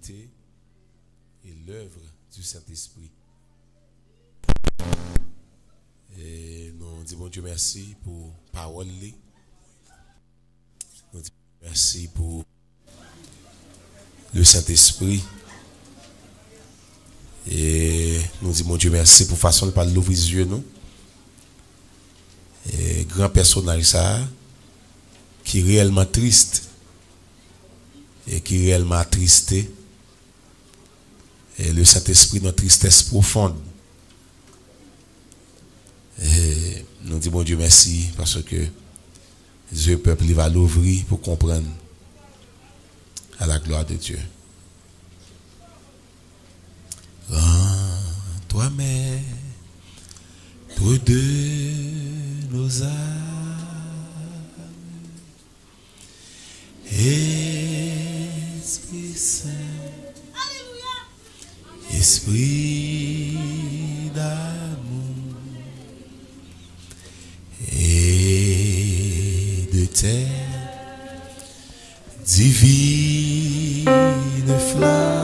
personnalité et l'œuvre du Saint-Esprit. Et nous disons bon Dieu merci pour parole. Nous disons merci pour le Saint-Esprit. Et nous disons mon Dieu merci pour façon de parler l'ouvrir les yeux nous. Et grand personnage ça qui est réellement triste et qui est réellement attristé. Et le Saint-Esprit notre tristesse profonde. Et nous disons bon Dieu merci parce que Dieu peuple il va l'ouvrir pour comprendre à la gloire de Dieu. Rends-toi maître de nos âmes, Esprit Saint, Esprit d'amour et de terre, divine flamme.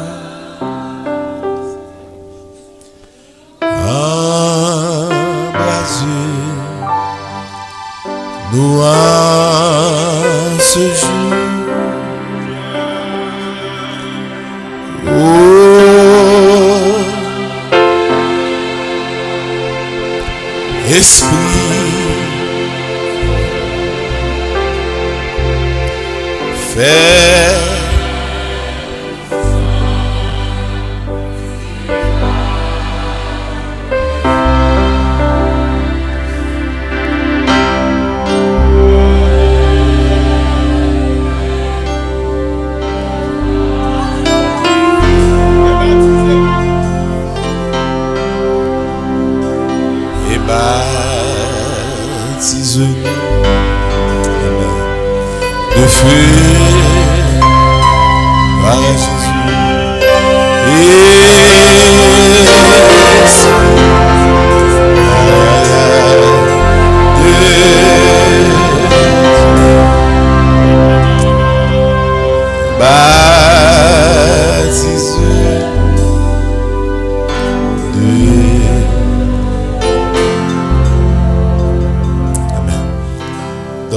Nous à ce jour, oh, Esprit, fais de feu par Jésus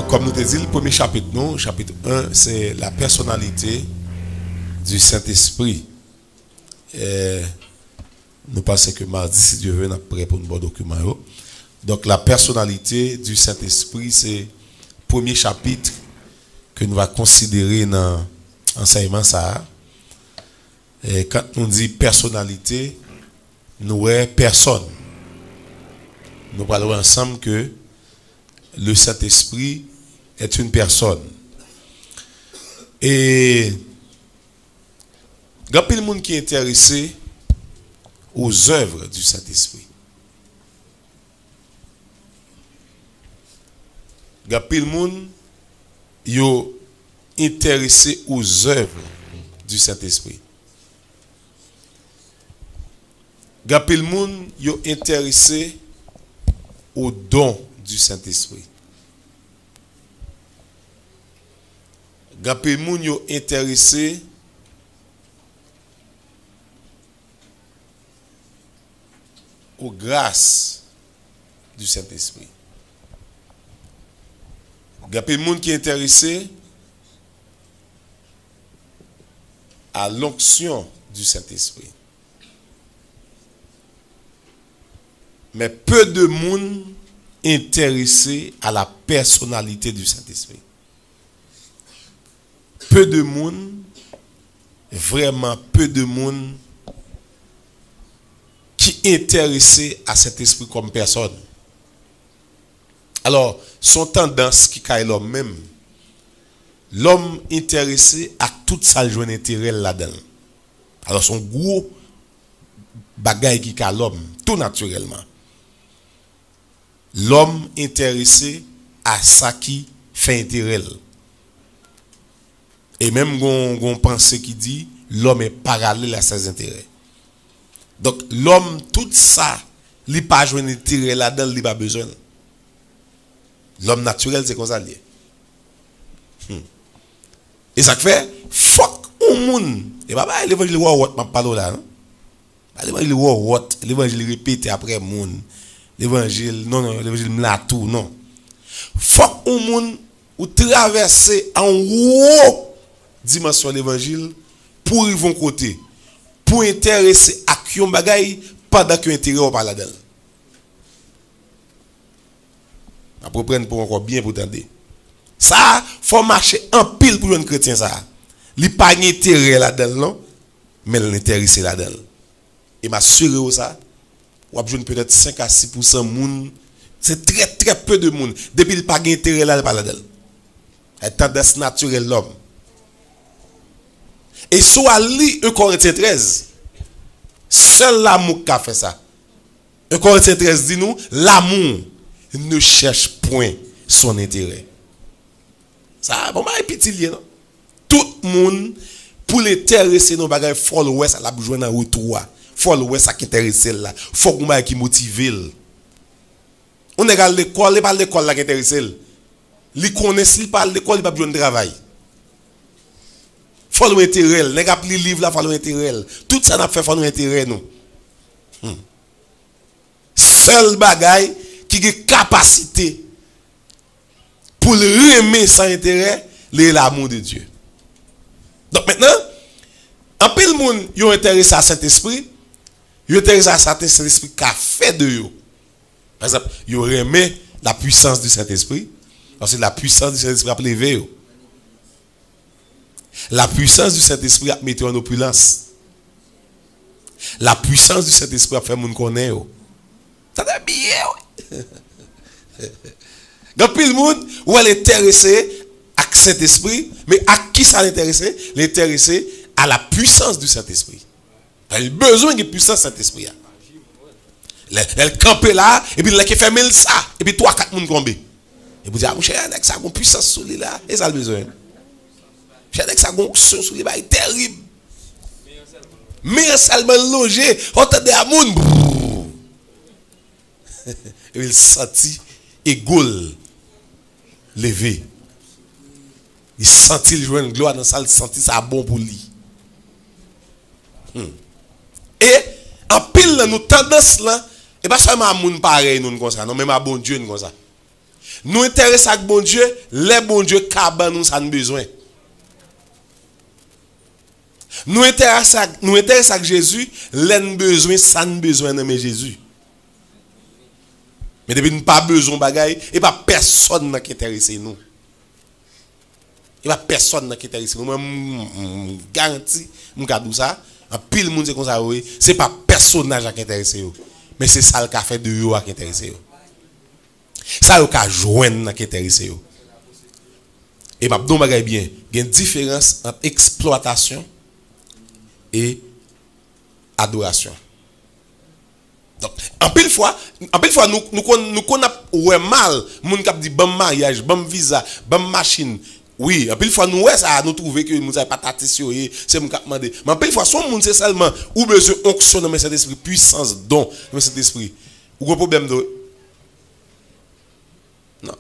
comme nous te dit, le premier chapitre, non, chapitre 1, c'est la personnalité du Saint-Esprit. Nous pensons que mardi, si Dieu veut, nous sommes prêts pour un bon document. Donc, la personnalité du Saint-Esprit, c'est le premier chapitre que nous allons considérer dans l'enseignement. Et quand on dit personnalité, nous sommes personne. Nous parlons ensemble que le Saint-Esprit est une personne. Et il y a plein de monde qui est intéressé aux œuvres du Saint-Esprit. Il y a plein de monde qui est intéressé aux œuvres du Saint-Esprit. Il y a plein de monde qui est intéressé aux dons du Saint-Esprit. Gapé moun yo intéressé aux grâces du Saint-Esprit. Gapé moun qui est intéressé à l'onction du Saint-Esprit. Mais peu de monde intéressé à la personnalité du Saint-Esprit. Peu de monde, vraiment peu de monde qui est intéressé à cet esprit comme personne. Alors, son tendance qui est l'homme même, l'homme intéressé à tout ça joint intérêt là-dedans. Alors, son gros bagaille qui est l'homme, tout naturellement. L'homme intéressé à ça qui fait intérêt. Et même on pense qui dit l'homme est parallèle à ses intérêts. Donc l'homme tout ça, il n'a pas joué intérêt là-dedans, il n'a pas besoin. L'homme naturel c'est comme ça. Et ça fait faut un monde Et bah, l'évangile what m'a parlé là, non? L'évangile what, l'évangile répété après monde. L'évangile, non, l'évangile m'a tout, non. Faut qu'on monde ou traverser en haut dimension de l'évangile pour y vont côté, pour intéresser à qui on bagaille pendant que intérêt on parle là-dedans. Après prendre pour encore bien pour entendre. Ça, faut marcher en pile pour un chrétien ça. Il pas intérêt là-dedans non, mais l'intéressé là-dedans. Et m'assurer ça, ou a besoin peut-être 5 à 6% monde, c'est très très peu de monde depuis il pas intérêt là-dedans. C'est tendance naturelle l'homme. Et soit li 1 Corinthiens 13. Seul l'amour qui a fait ça. 1 Corinthiens 13 dit nous, l'amour ne cherche point son intérêt. Ça, bon, c'est petit lié, non? Tout le monde, pour l'intéresser, nos bagages, followers, ça l'a besoin d'un retour. Followers, ça qui intéresse là. Faut qu'on qui motive. On est à l'école, pas l'école là qui intéresse. Li connaît, s'il parle l'école, il pas besoin de travail. Follow intérêt, n'est pas pli livre là, follow intérêt. Tout ça n'a fait follow intérêt nous. Seul bagaille qui a capacité pour le remettre sans intérêt, c'est l'amour de Dieu. Donc maintenant, en peu de monde qui sont intéressés à Saint-Esprit, ils sont intéressés à Saint-Esprit qui a fait de eux. Par exemple, ils remet la puissance du Saint-Esprit, parce que la puissance du Saint-Esprit a levé. La puissance du Saint-Esprit a mis en opulence. La puissance du Saint-Esprit a fait mon connaître. Ça va bien. Donc, tout le monde où elle est intéressée à Saint-Esprit, mais à qui ça l'intéressé? L'intéressé à la puissance du Saint-Esprit. Elle a besoin de puissance du Saint-Esprit. Elle campe là, et puis elle fait fermer ça, et puis 3-4 personnes tombent. Et vous dites, ah, mon cher, ça a une puissance sur lui là, et ça a besoin. Cher, ça a une puissance sur lui, c'est terrible. Mais seulement logé, on t'a dit à moun. Et il sentit égale levé. Il sentit le joindre gloire dans la salle, il sentit ça bon pour lui. Et en pile, nous tendance là, et pas seulement à moun pareil, nous comme ça, non, même à bon Dieu, nous comme ça. Nous intéressons à bon Dieu, les bon Dieu, caban nous, ça nous besoin. Nous intéressons à Jésus, les besoin, ça nous besoin de Jésus. Mais depuis nous pas besoin de bagaille, et pas personne qui intéresse nous. Il n'y a personne qui intéresse nous. Je garantis, je dis ça, en pile monde c'est comme ça, ce n'est pas personnage qui intéresse nous. Mais c'est ça qui a fait de vous qui intéresse nous. Ça qui a joindre qui intéresse nous. Et je dis bien, il y a une différence entre exploitation et adoration. Donc, en pile fois nous connaissons mal, moun k'ap dit bon mariage, bon visa, bon machine. Oui, en pile fois nous ça nous trouver que nous avons pas tatisser, c'est mon cap mandé. Mais en pile fois son monde c'est seulement ou besoin onction dans cet esprit, puissance don dans cet esprit. Ou gros problème de non.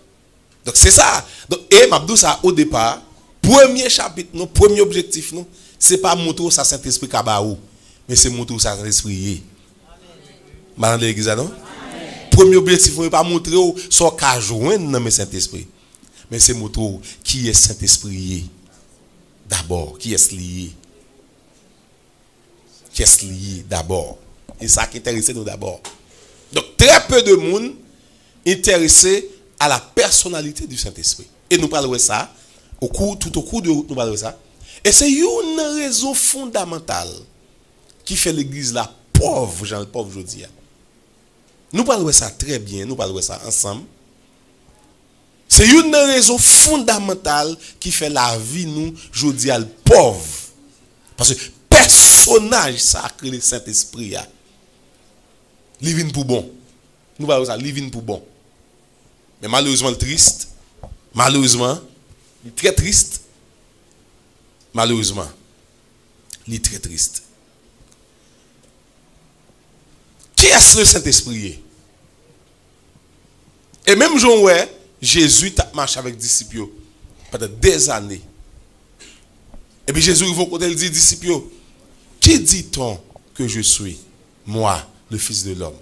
Donc c'est ça. Donc et m'abdou ça au départ, premier chapitre, nous premier objectif nous, c'est pas montrer ça Saint-Esprit kabaou, mais c'est montrer ça Saint-Esprit. Dans l'église, non? Premier objectif, n'est pas montrer ce qu'a joindre dans le Saint-Esprit. Mais c'est montrer qui est Saint-Esprit. D'abord, qui est lié. Qui est lié d'abord. Et ça qui intéresse nous d'abord. Donc, très peu de monde intéressé à la personnalité du Saint-Esprit. Et nous parlons de ça, tout au cours de nous parlons de ça. Et c'est une raison fondamentale qui fait l'église la pauvre, Jean le pauvre aujourd'hui. Nous parlons de ça très bien, nous parlons de ça ensemble. C'est une raison fondamentale qui fait la vie, nous, aujourd'hui, pauvre. Parce que personnage, ça a créé le Saint-Esprit. Il vient pour bon. Nous parlons de ça, il vient pour bon. Mais malheureusement, triste. Malheureusement, il est très triste. Malheureusement, il est très triste. Qui est le Saint-Esprit? Et même Jean, Jésus a marché avec les disciples pendant des années. Et puis Jésus, quand il dit, disciples, qui dit-on que je suis, moi, le Fils de l'homme?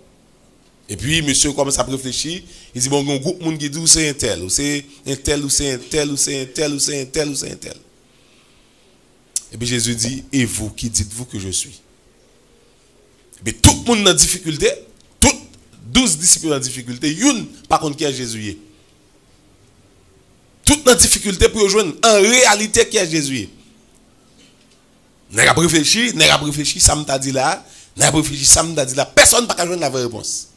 Et puis, monsieur commence à réfléchir, il dit, bon, il y a un groupe de monde qui dit, c'est un tel, ou c'est un tel, ou c'est un tel, ou c'est un tel, ou c'est un tel, ou c'est un tel. Et puis Jésus dit, et vous, qui dites-vous que je suis? Et puis tout le monde dans difficulté, 12 disciples en difficulté, une, par contre, qui est Jésus. Tout dans difficulté pour rejoindre en réalité qui est Jésus. N'a pas réfléchi, ça me t'a dit là, n'a pas réfléchi, ça me t'a dit là, personne n'a pas joindre la vraie réponse.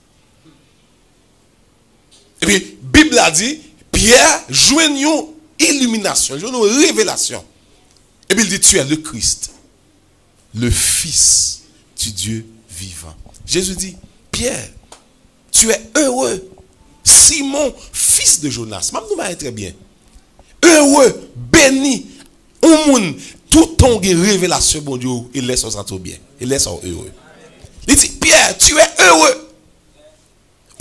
Et puis, la Bible a dit, Pierre joint une illumination, joint une révélation. Et puis il dit, tu es le Christ, le Fils du Dieu vivant. Jésus dit, Pierre, tu es heureux. Simon, fils de Jonas. Même nous très bien. Heureux, béni, au monde, tout ton révélation, bon Dieu, il laisse sentir bien. Il laisse heureux. Il dit, Pierre, tu es heureux.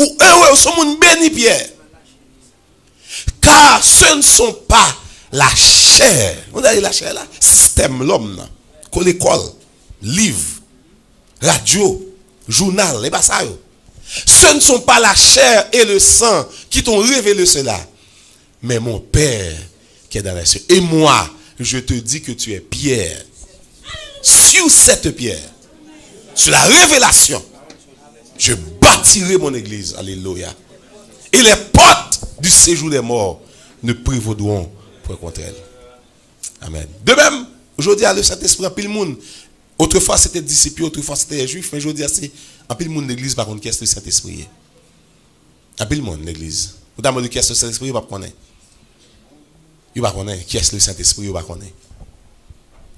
Ou heureux, ce monde béni, Pierre. Car ce ne sont pas la chair. On a dit la chair là. Système, l'homme, l'école, livre, radio, journal, et pas ça. Ce ne sont pas la chair et le sang qui t'ont révélé cela, mais mon Père qui est dans les cieux. Et moi, je te dis que tu es Pierre. Sur cette pierre, sur la révélation, je bâtirai mon église. Alléluia. Et les portes du séjour des morts ne prévaudront point contre elle. Amen. De même, aujourd'hui, le Saint-Esprit, en pile monde. Autrefois, c'était disciples, autrefois, c'était les Juifs, mais aujourd'hui, c'est en pile monde l'église, par contre, qu'est-ce que le Saint-Esprit? En pile monde l'église. Vous demandez qu'est-ce que le Saint-Esprit, il va pas connaître. Il va connaître qui est le Saint-Esprit, il va connaître.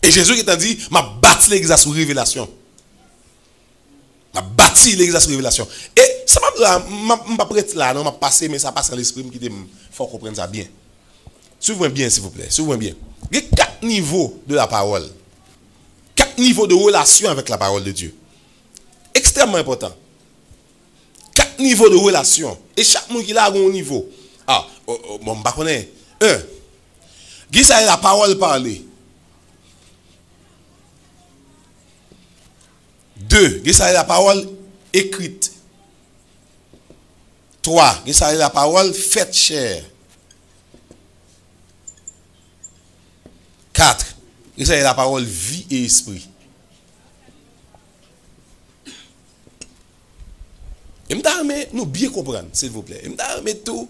Et Jésus qui t'a dit, m'a bâti l'église sous révélation. M'a bâti l'église sous révélation. Et ça m'a pas prêt là, non, m'a passé, mais ça passe dans l'esprit, il faut comprendre ça bien. Suivez-moi bien, s'il vous plaît. Suivez-moi bien. Il y a 4 niveaux de la parole. 4 niveaux de relation avec la parole de Dieu. Extrêmement important. 4 niveaux de relation. Et chaque monde qui a un niveau. Ah, bon, je connais. 1. Qui ça est la parole parlée. 2. Qui ça est la parole écrite. 3. Qui ça est la parole faite chair. 4. Et ça est la parole vie et esprit. Et m'dame nous bien comprendre, s'il vous plaît. Et m'dame tout,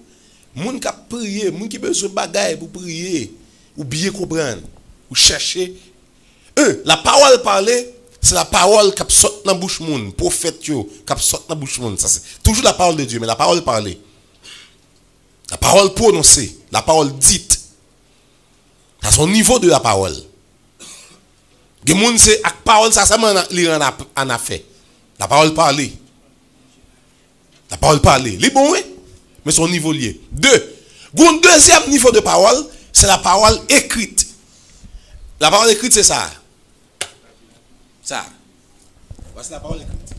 moun qui a prié, moun qui besoin de bagaille pour prier, ou bien comprendre, ou chercher. La parole parlée, c'est la parole qui sort dans la bouche moun, prophète yo, qui sort dans la bouche moun. Ça c'est toujours la parole de Dieu, mais la parole parlée. La parole prononcée, la parole dite. À son niveau de la parole. Les gens, c'est la parole, ça, ça en a fait. La parole parlée. La parole parlée. Les bons, oui, mais son niveau lié. 2. Le deuxième niveau de parole, c'est la parole écrite. La parole écrite, c'est ça. Ça. Voici la parole écrite.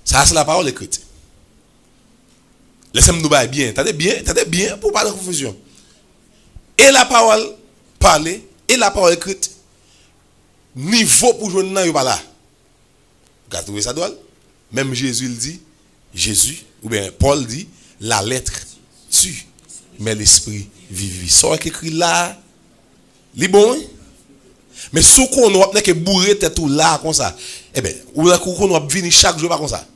Ça, c'est la parole écrite. Laissez-moi nous bailler bien. T'as bien, pour pas de confusion. Et la parole parlée, et la parole écrite, niveau pour jouer dans pas là. Regardez ça doit. Même Jésus le dit, ou bien Paul dit, la lettre tue, mais l'esprit vivit. Ça qui écrit là, les bon. Mais sous qu'on n'a que bourrer tête tout là comme ça. Eh bien, ou là qu'on a venir chaque jour pas comme ça.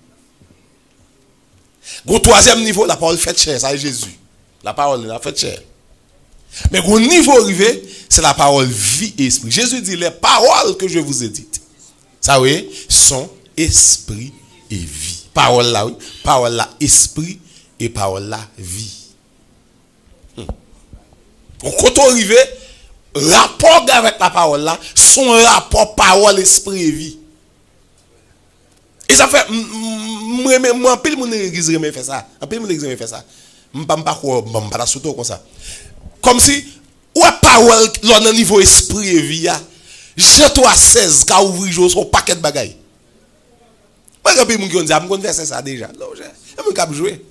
Au troisième niveau, la parole fait chair, ça est Jésus. La parole la fait chair. Mais au niveau arrivé, c'est la parole vie et esprit. Jésus dit, les paroles que je vous ai dites, ça oui, sont esprit et vie. Parole là, oui. Parole là, esprit et parole là, vie. Quand on arrive, rapport avec la parole là, son rapport parole, esprit et vie. Et ça fait, moi, un peu de monde l'église fait ça. Un peu de monde l'église fait ça. Je ne sais pas surtout comme ça. Comme si, ou à parole, là, dans niveau esprit et vie, je toi 16, quand ouvrir son paquet de bagailles. Moi, quand je dis, je vais faire ça déjà. Non, je vais jouer.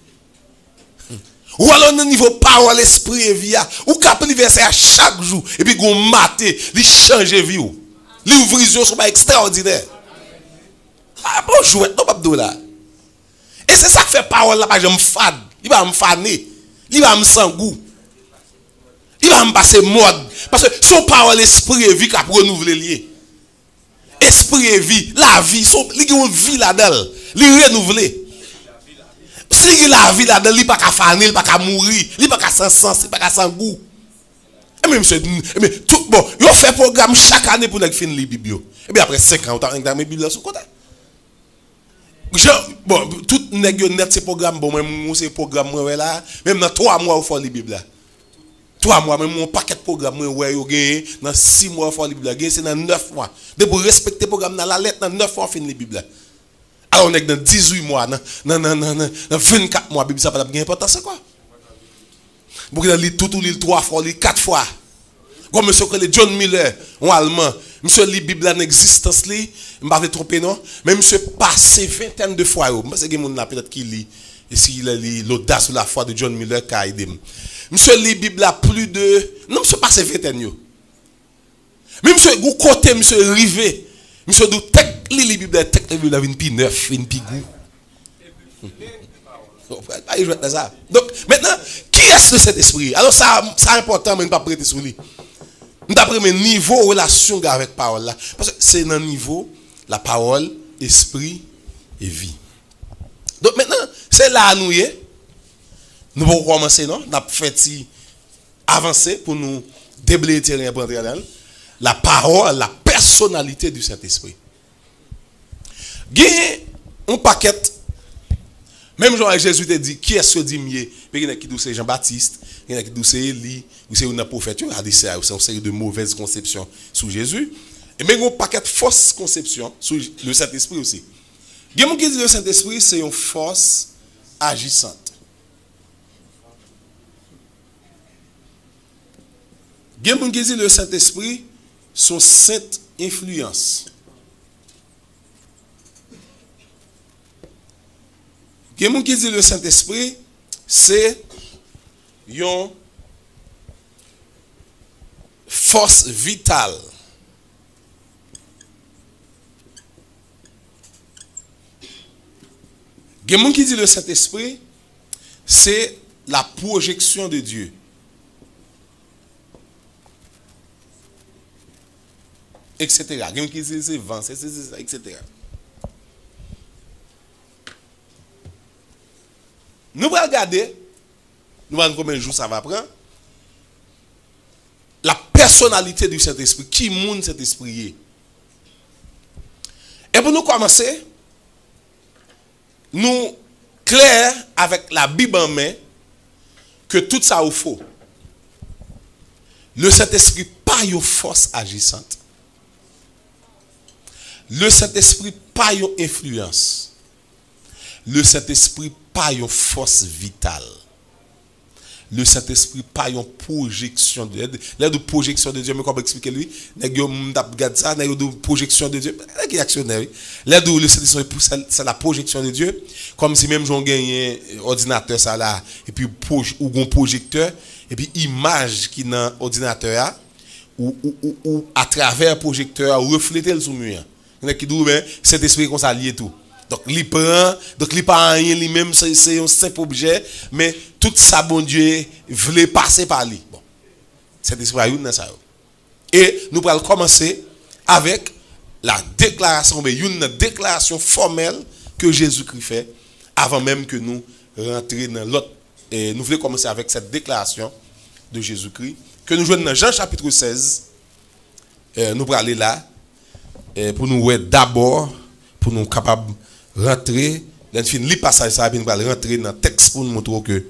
Ou alors au niveau parole, esprit et vie, ou cap verset à chaque jour et puis gon maté, il change vie ou. Li ouvrir yeux sont pas extraordinaire. Ah bonjour, non pas là. Et c'est ça que fait parole là pas je me fade, il va me faner, il va me sans goût. Il va me passer mode parce que son parole esprit et vie qu'a renouveler lié. Esprit et vie, la vie, son il y a une vie là-dedans, il renouveler. Si il a la vie là-dedans, il pas qu'à faner, il pas qu'à mourir, il pas qu'à sans sens, il pas qu'à sans goût. Et même monsieur, tout bon, il fait programme chaque année pour finir les Bibles. Et bien après 5 ans, on a examiné Bible sur côté. Bon, tout nèg net ces programmes bon même c'est programme moi là, même dans 3 mois il faut lire Bible là. 3 mois même mon paquet de programme moi ouais yo gagné dans 6 mois il faut lire Bible là, c'est dans 9 mois. De pour respecter programme dans la lettre dans 9 mois finir les Bible là. Alors on est dans 18 mois, dans 24 mois, Bible ça pas de importance quoi. Vous lire tout lire 3 fois, lire 4 fois. Comme monsieur John Miller, un allemand, monsieur lit Bible en existence li, je m'avais trompé non, mais monsieur passé vingtaine de fois yo. Parce que mon là peut-être qui lit et s'il lit l'audace ou la foi de John Miller qui a aidé. Monsieur lit Bible là plus de non monsieur passé vingtaine yo. Mais monsieur go côté monsieur rivé. Monsieur dou tek li Bible tek li Bible une pi neuf, une pi goût. Donc maintenant, qui est le Saint-Esprit? Alors ça c'est important mais ne pas prêter sur lui. D'après mes niveaux relation avec parole là parce que c'est dans niveau la parole, esprit et vie. Donc maintenant, c'est là nous nous allons commencer non, n'a fait avancer pour nous déblayer terrain pour entrer dans la parole, la personnalité du Saint-Esprit. Gagne un paquet. Même Jean Jésus te dit qui est-ce que dit mieux? Il y a qui dit c'est Jean-Baptiste, il y a qui dit c'est Élie, ou c'est un prophète, il y a dit c'est une série de mauvaises conceptions sur Jésus. Et même un paquet de fausses conceptions sur le Saint-Esprit aussi. Il y a qui dit le Saint-Esprit c'est une force agissante. Il y a qui dit le Saint-Esprit son sainte influence. Il y a qui dit le Saint-Esprit, c'est une force vitale. Il y a qui dit le Saint-Esprit, c'est la projection de Dieu. Etc. Il y a qui dit c'est vent, etc. Nous allons regarder, nous allons voir combien de jours ça va prendre. La personnalité du Saint-Esprit. Qui est cet esprit? Et pour nous commencer, nous clair avec la Bible en main que tout ça est faux. Le Saint-Esprit pas une force agissante. Le Saint-Esprit pas une influence. Le Saint-Esprit pas une force vitale. Le Saint-Esprit pas une projection de Dieu. L'air de projection de Dieu, mais comment expliquer lui? L'air de projection de Dieu. L'air actionnaire. L'air de le Saint-Esprit, c'est la projection de Dieu. Comme si même j'en gagne ordinateur ça là, et puis ou un projecteur, et puis image qui dans ordinateur ou à travers projecteur refléter le sous mur. Il y a qui dit ben cet esprit comme ça lié tout. Donc il prend, donc il pas rien lui-même c'est un simple objet mais tout ça bon Dieu voulait passer par lui. Bon. Cet esprit une dans ça. Et nous allons commencer avec la déclaration mais une déclaration formelle que Jésus-Christ fait avant même que nous rentrions dans l'autre. Et nous voulons commencer avec cette déclaration de Jésus-Christ que nous jouons dans Jean chapitre 16. Nous allons aller là pour nous voir d'abord pour nous capables rentrer dans le passage ça puis nous allons rentrer dans le texte pour nous montrer que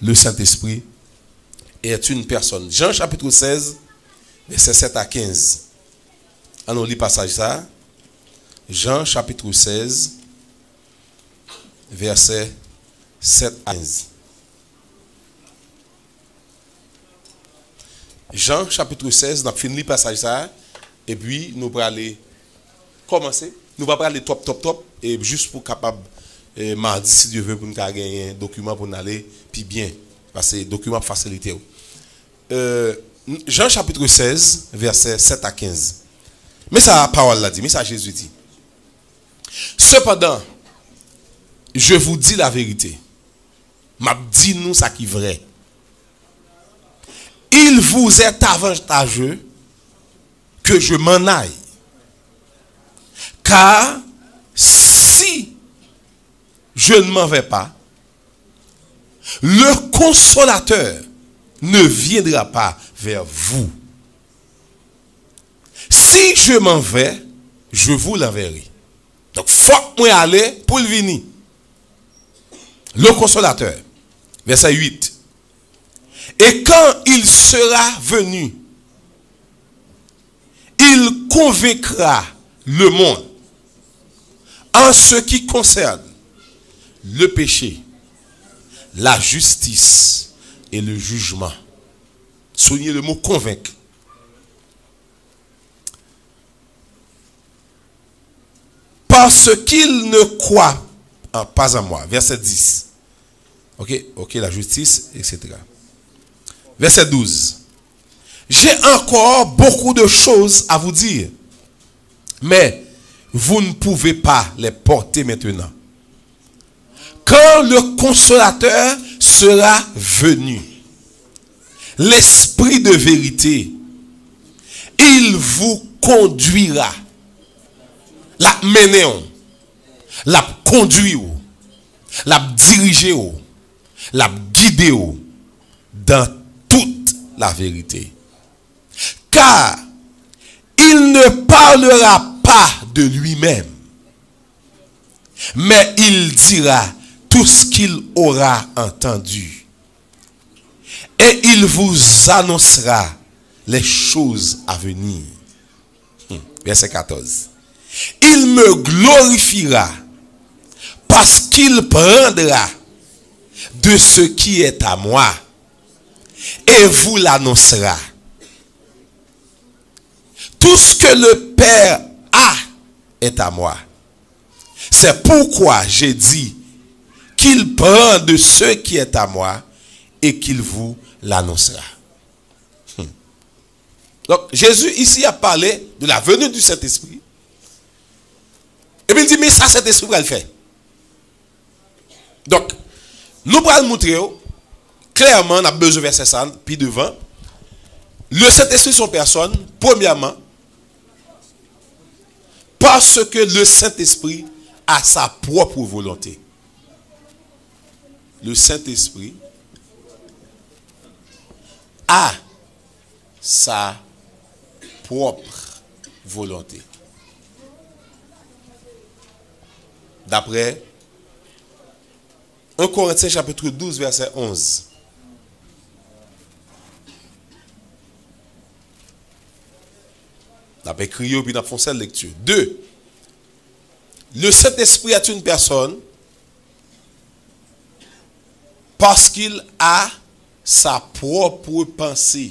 le Saint-Esprit est une personne. Jean chapitre 16 verset 7 à 15. Allons lire passage ça. Jean chapitre 16 verset 7 à 15. Jean chapitre 16, nous avons fini le passage ça et puis nous allons aller commencer. Nous allons aller top et juste pour capable mardi si Dieu veut pour nous gagner un document pour nous aller puis bien Parce que document facilité. Jean chapitre 16, versets 7 à 15. Mais ça, la parole l'a dit, mais ça, Jésus dit. Cependant, je vous dis la vérité. M'a dit nous ça qui est vrai. Il vous est avantageux que je m'en aille. Car si je ne m'en vais pas, le consolateur ne viendra pas vers vous. Si je m'en vais, je vous l'enverrai. Donc, faut que moi aller pour le venir. Le consolateur. Verset 8. Et quand il sera venu, il convaincra le monde en ce qui concerne le péché, la justice et le jugement. Soulignez le mot convaincre. Parce qu'il ne croit pas en moi. Verset 10. Ok, la justice, etc. Verset 12. J'ai encore beaucoup de choses à vous dire, mais vous ne pouvez pas les porter maintenant. Quand le consolateur sera venu, l'esprit de vérité, il vous conduira. La mener, la conduire, la diriger, la guider dans toute la vérité. Car il ne parlera pas de lui-même, mais il dira tout ce qu'il aura entendu. Et il vous annoncera les choses à venir. Verset 14. Il me glorifiera parce qu'il prendra de ce qui est à moi et vous l'annoncera. Tout ce que le Père a est à moi. C'est pourquoi j'ai dit qu'il prend de ce qui est à moi et qu'il vous l'annoncera. Donc Jésus ici a parlé de la venue du Saint-Esprit. Et puis il dit, mais ça, Saint-Esprit va le faire. Donc, nous allons le montrer clairement, on a besoin de verset 100, puis devant. Le Saint-Esprit, son personne, premièrement, parce que le Saint-Esprit a sa propre volonté. Le Saint-Esprit a sa propre volonté. D'après 1 Corinthiens chapitre 12 verset 11. D'après crier puis nous faisons cette lecture. 2. Le Saint-Esprit est une personne parce qu'il a sa propre pensée.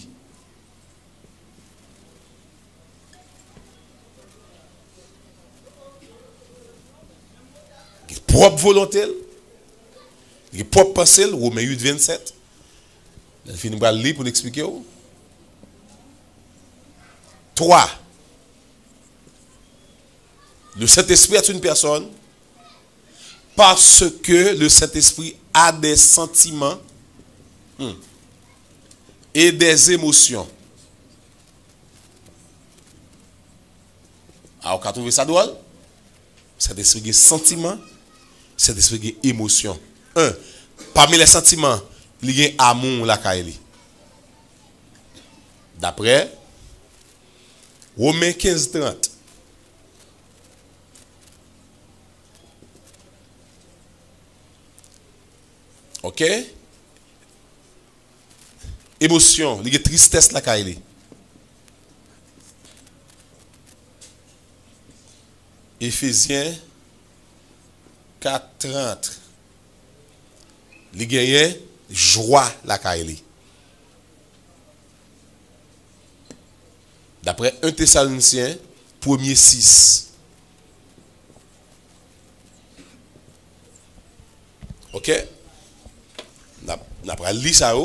Propre volonté, propre pensée, Romains 8, 27. Je finis par lire pour nous expliquer. 3. Le Saint-Esprit est une personne parce que le Saint-Esprit a des sentiments et des émotions. Alors, quand on trouve ça drôle, Saint-Esprit a des sentiments. Saint-Esprit a des émotions. 1. Parmi les sentiments, il y a amour la kaili. D'après Romains 15, 30. Ok? Émotion, il y a tristesse la kaili. Éphésiens 4, 30. Il y a joie la kaili. D'après 1 Thessaloniciens 1er 6. Ok? Nous avons lu ça. Un.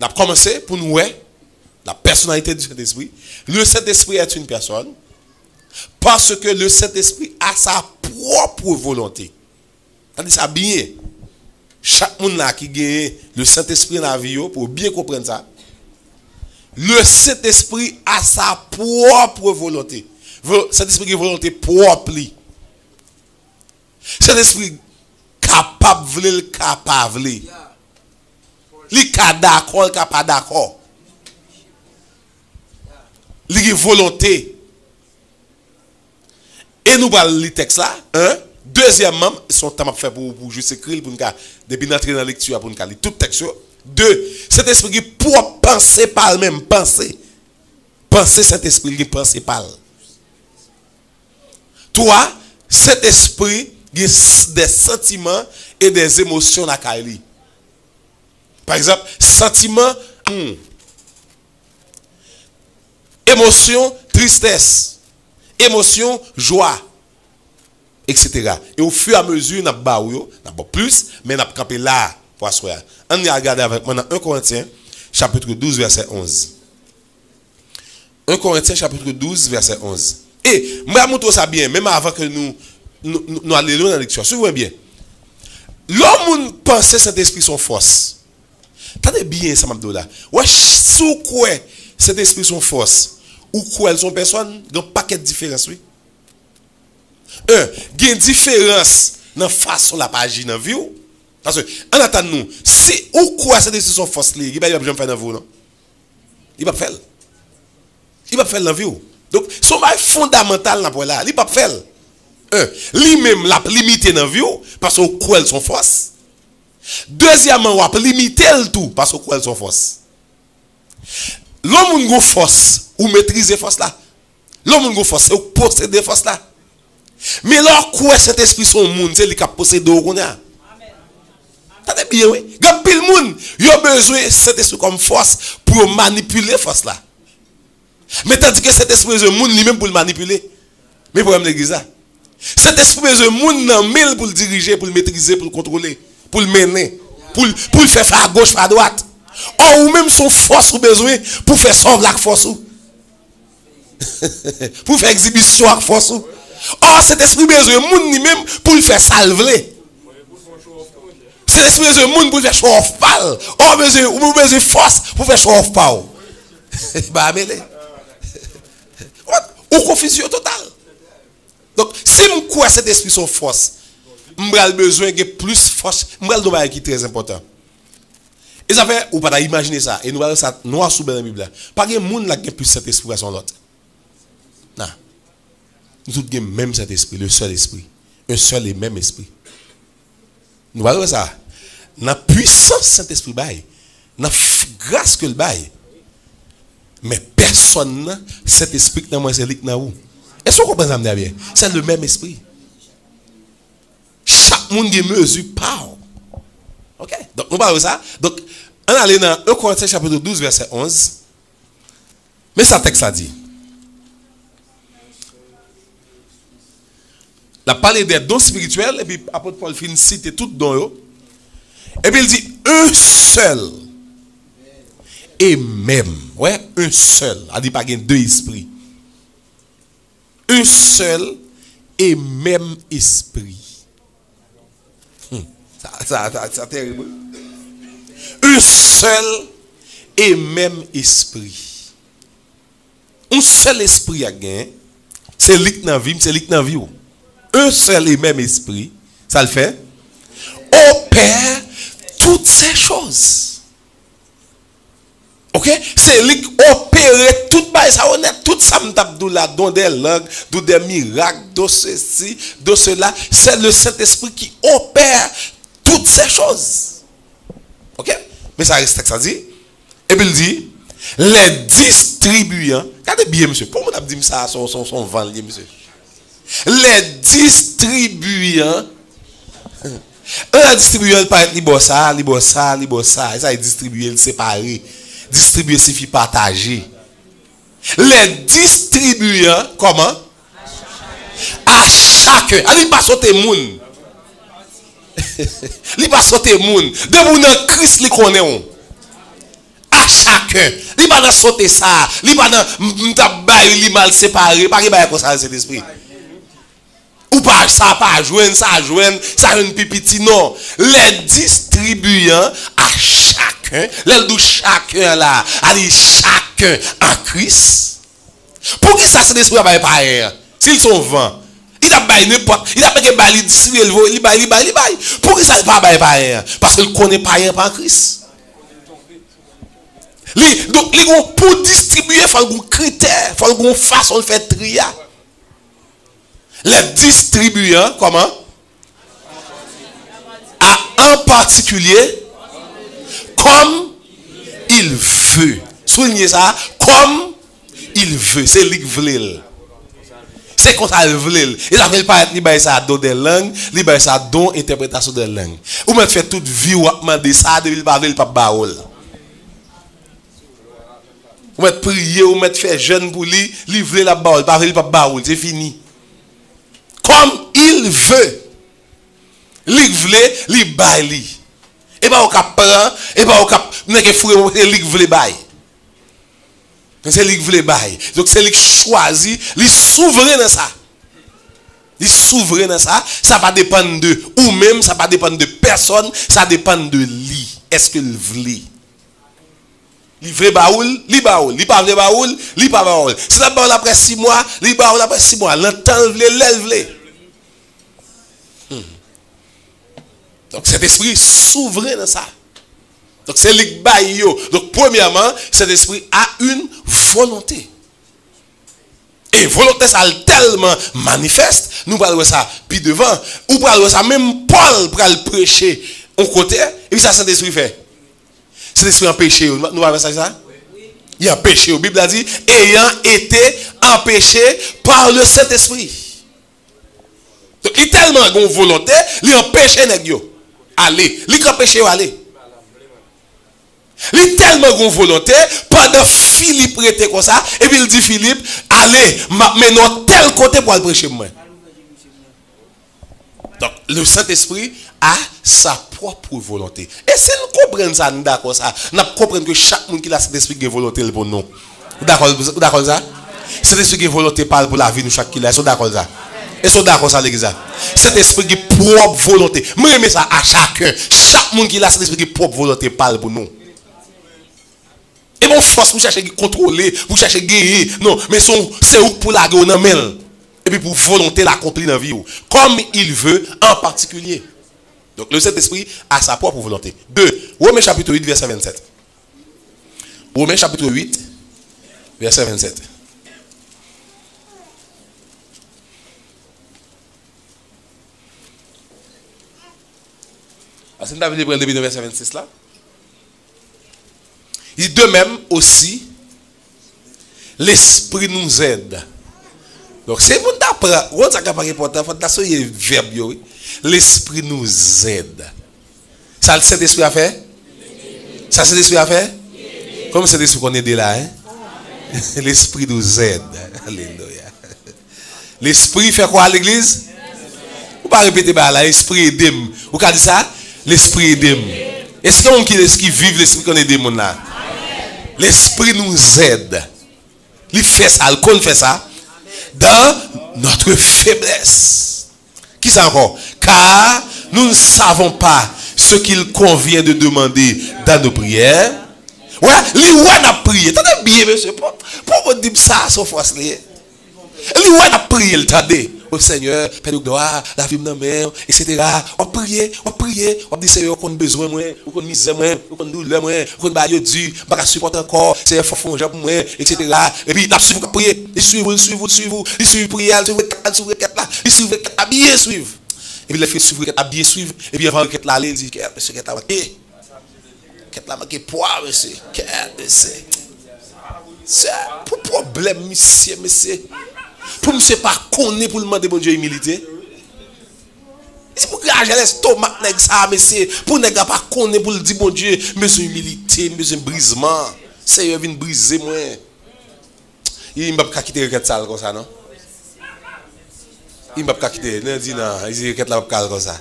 Nous avons commencé pour nous voir la personnalité du Saint-Esprit. Le Saint-Esprit est une personne parce que le Saint-Esprit a sa propre volonté. C'est ça bien. Chaque monde là qui gagne le Saint-Esprit dans la vie, pour bien comprendre ça, le Saint-Esprit a sa propre volonté. Saint-Esprit a une volonté propre. Saint-Esprit capable, capable. Il est d'accord, il n'est pas d'accord. Il a une volonté. Et nous parlons le texte là. Deuxièmement, son temps fait pour juste écrire, pour nous depuis entrer dans la lecture, pour nous lire tout le texte. Deux, cet esprit qui pour penser par le même, penser. Penser cet esprit qui pense par le. Toi, cet esprit qui a des sentiments et des émotions à Kaili. Par exemple, sentiment, émotion, tristesse, émotion, joie, etc. Et au fur et à mesure, nous avons plus, mais nous avons campé là pour asseoir. On va regarder avec moi dans 1 Corinthiens, chapitre 12, verset 11. 1 Corinthiens, chapitre 12, verset 11. Et, moi, je montre ça bien, même avant que nous allions dans la lecture. Suivez bien. L'homme pense que cet esprit sont force. Tenez bien ça, Mabdoula. Ouais, sous quoi cet esprit sont force, ou quoi elles sont personnes, il y a un paquet de différences, oui. Il y a une différence dans la façon la page dans la vie. Parce que, en attendant, si ou quoi cet esprit sont force, il va jamais faire dans vous, non? Il va faire. Il va faire dans la vie. Donc, son bail fondamental dans là, il va faire. Lui-même l'a limité dans la vie parce que quoi elles sont force. Deuxièmement, on va limiter le tout parce que quoi elles sont force. L'homme a une force ou maîtriser force là. L'homme a une force ou posséder force là. Mais là, quoi cet esprit son monde, c'est lui qui possède au qu'on a. T'as bien oui. Quand pile monde, il a besoin de cet esprit comme force pour manipuler force là. Mais tandis que cet esprit de monde lui-même pour le manipuler. Mais problème l'église là. Cet esprit de monde nan mille pour le diriger, pour le maîtriser, pour le contrôler, pour le mener, pour le faire à gauche, à droite. Ou même son force ou besoin pour faire sauver la force ou. Pour faire exhibition à force ou. Cet esprit besoin monde lui-même pour le faire salver. Cet esprit besoin monde pour le faire show off pal. Besoin force pour faire show off pal. Bah mêlé. Ou confusion totale. Donc, si je crois que cet esprit son force, je besoin de plus force. Je vais qui est très important. Et ça fait, ou pas imaginer ça. Et nous allons ça noir sous la Bible. Pas de monde qui a plus cet esprit à son l'autre. Non. Nous tous avons même cet esprit, le seul esprit. Un seul et même esprit. Nous allons ça. La puissance de cet esprit, la grâce que le bail. Mais personne, cet esprit qui moi c'est lui qui où. Est-ce que vous comprenez bien? C'est le même esprit. Chaque monde a mesure par. Ok? Donc, nous parlons de ça. Donc, on allait dans 1 Corinthiens chapitre 12, verset 11. Mais ça texte a dit. La parlé des dons spirituels, et puis apôtre Paul finit citer tout dons. Et puis il dit un seul et même. Ouais, un seul. Il dit pas qu'il y a deux esprits. Un seul et même esprit. Ça terrible. Un seul et même esprit. Un seul esprit à gagner. C'est lui qui n'a vie, c'est lui qui n'a vie. Un seul et même esprit, ça le fait, opère toutes ces choses. Ok? C'est lui qui opère tout ça, on est tout ça, dans des langues, dans des miracles, dans ceci, dans cela. C'est le Saint-Esprit qui opère toutes ces choses. Ok? Mais ça reste ça dit. Et puis il dit, les distribuants, regardez bien, monsieur, pour moi, dit ça, son vent, monsieur. Les distribuants, un distribuant, il paraît libossa, et ça est distribué, il séparé. Distribuer signifie partager. Les distribuants, comment? À chacun. Allez, pas sauter moun. Il pas sauter moun. De moun dans Christ li connaît on. À chacun. Il pas dans sauter ça. Il pas dans m'ta bail li mal séparé. Pas bail comme ça cet esprit. Ou pas ça pas joindre ça une pipiti non. Les distribuant à chacun, les dou chacun là, allez chacun en Christ. Pour qui ça cet esprit va pas s'ils sont vents. Il a bail n'importe, il a pas que bail distribuer il bail. Pour qui ça pas bail parce qu'il connaît pas en Christ. Donc pour distribuer il faut un critère, il faut une façon de faire trier. Les distribuant comment? En particulier comme il veut. Soulignez ça, comme il veut. C'est lui qui veut. C'est comme ça il veut. Il a fait pas être ça don des langues, il ça don interprétation des langues. Ou même fait toute vie ou demander ça, il pas baol. Ou mettre prier ou mettre faire jeûne pour lui, livrer la baol, pas baol, c'est fini. Comme il veut. Il veut, il baille. Et pas au cap prend, et pas au cap n'est que frère, il veut baille. C'est lui qui veut baille. Donc c'est lui qui choisit, il souverain dans ça. Il souverain dans ça, ça va dépendre de ou même ça va dépendre de personne, ça dépend de lui. Est-ce qu'il veut? Il veut baoul, il baoul, il pas veut baoul, il pas baoul. Si la baoul après 6 mois, il baoul après 6 mois, l'entend veut. Donc cet esprit souverain dans ça. Donc c'est lui qui baille. Donc premièrement, cet esprit a une volonté. Et volonté ça tellement manifeste, nous parlons ça puis devant, ou parlons ça même Paul pour le prêcher au côté, et puis ça cet esprit fait. Cet esprit en péché, nous parlons ça? Il y a péché, la Bible a dit ayant été empêché par le Saint-Esprit. Donc il tellement une volonté, il empêche nèg yo. Allez, il empêche aller. Il tellement une volonté, pendant Philippe était comme ça, et puis il dit Philippe, allez, maintenant tel côté pour aller prêcher moi. Donc le Saint-Esprit a sa propre volonté. Et si nous comprenons ça, nous d'accord ça, nous comprenons que chaque monde qui a cet esprit qui a volonté pour nous. D'accord ça? Cet esprit qui a volonté parle pour la vie de chaque qui l'a. Est-ce d'accord ça? Est-ce d'accord ça l'église? Cet esprit qui a propre volonté. Moi j'aime ça à chacun. Chaque monde qui a cet esprit qui a propre volonté parle pour nous. Et mon force pour chercher à contrôler, pour chercher à gagner. Non, mais c'est où pour la guerre dans et puis pour volonté l'accomplir dans la vie. Comme il veut en particulier. Donc le Saint-Esprit a sa propre volonté. 2. Romains chapitre 8, verset 27. Romains chapitre 8, verset 27. Est-ce que vous avez le début de verset 26 là? Il dit de même aussi, l'Esprit nous aide. Donc c'est bon d'apprendre. On ça capable important, faut d'assoyer verbe. L'Esprit nous aide. Ça le Saint-Esprit a fait? Ça c'est l'Esprit a fait? Comme c'est l'Esprit qu'on aide là, hein? L'Esprit nous aide. Alléluia. L'Esprit fait quoi à l'église? Ou pas répéter là, l'Esprit aide-moi. Vous avez dit ça? L'Esprit aide-moi. Est-ce qu'il y a quelqu'un qui vit l'Esprit qu'on aide mon là? L'Esprit nous aide. Il fait ça, il fait ça. Dans notre faiblesse. Qui ça encore? Car nous ne savons pas ce qu'il convient de demander dans nos prières. Ouais, lui a prié. Attendez bien, monsieur. Pourquoi vous dites ça, sauf force? Lui a prié, attendez. Au Seigneur, Père de gloire, la vie de ma mère, etc. On prie, on dit Seigneur, qu'on a besoin, qu'on a misère, qu'on a douleur, qu'on a baillé Dieu, qu'on a supporter encore, c'est un faux pour moi, etc. Et puis, il a suivi pour prier, il suit, prier, il suit, bien suivre. Et puis, il fait suivre, bien suivre, et puis, avant que la il dit, monsieur, qu'est-ce marqué? Qu'est-ce marqué poids, monsieur? C'est pour problème, monsieur. Pour ne pas connaître pour demander bon Dieu humilité. C'est pour que j'ai l'estomac ça monsieur pour ne pas connaître pour dire bon Dieu besoin humilité, besoin brisement. Seigneur vient briser moi. Il ne va pas quitter le salle comme ça non. Il ne va pas quitter, non dit non, il dit que la pas comme ça.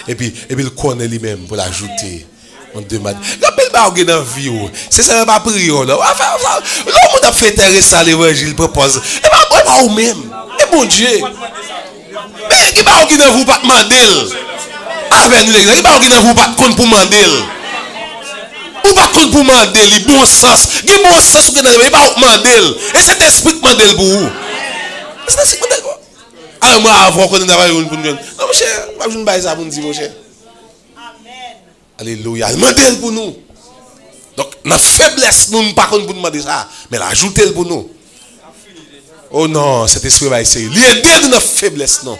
Et puis il connaît lui-même pour l'ajouter. On demande. Rappelle pas au dans vie. C'est ça pas prier là. L'homme a fait intéressant l'évangile propose. Et pas ou même. Et bon Dieu. Mais qui pas qui ne vous pas demander. Avec nous l'église, qui pas qui ne vous pas compte pour demander. Ou pas compte pour demander, le bon sens. Il bon sens que il pas demander. Et cet esprit demander pour vous. C'est ça demander quoi. Alors moi avant qu'on travaille pour nous. Non mon cher, pas je ne baille ça pour nous dire mon cher. Alléluia. Demandez pour nous. Donc, dans faiblesse, nous ne pas pour demander ça. Mais l'ajoutez pour nous. Oh non, cet esprit va essayer. L'aider dans notre faiblesse, non.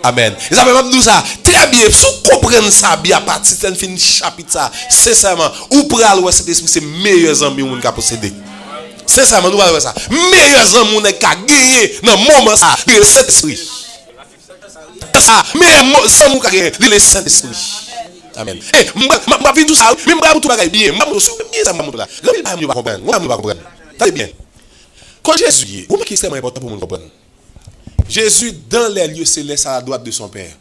Amen. Et ça veut même dire ça. Très bien. Si vous comprenez ça bien à partir de fin chapitre ça, sincèrement, ou pour aller cet esprit, c'est meilleurs amis qu'on a possédé. Sincèrement, nous allons voir ça. Meilleurs amis qu'on a gagné dans le moment ça. C'est cet esprit. Mais sans nous gagner, c'est le Saint-Esprit. Amen. Eh, je vais tout ça, mais je vais tout faire bien. Je vais comprendre. Très bien. Quand Jésus, vous qui est extrêmement important pour nous comprendre. Jésus, dans les lieux célestes à la droite de son Père.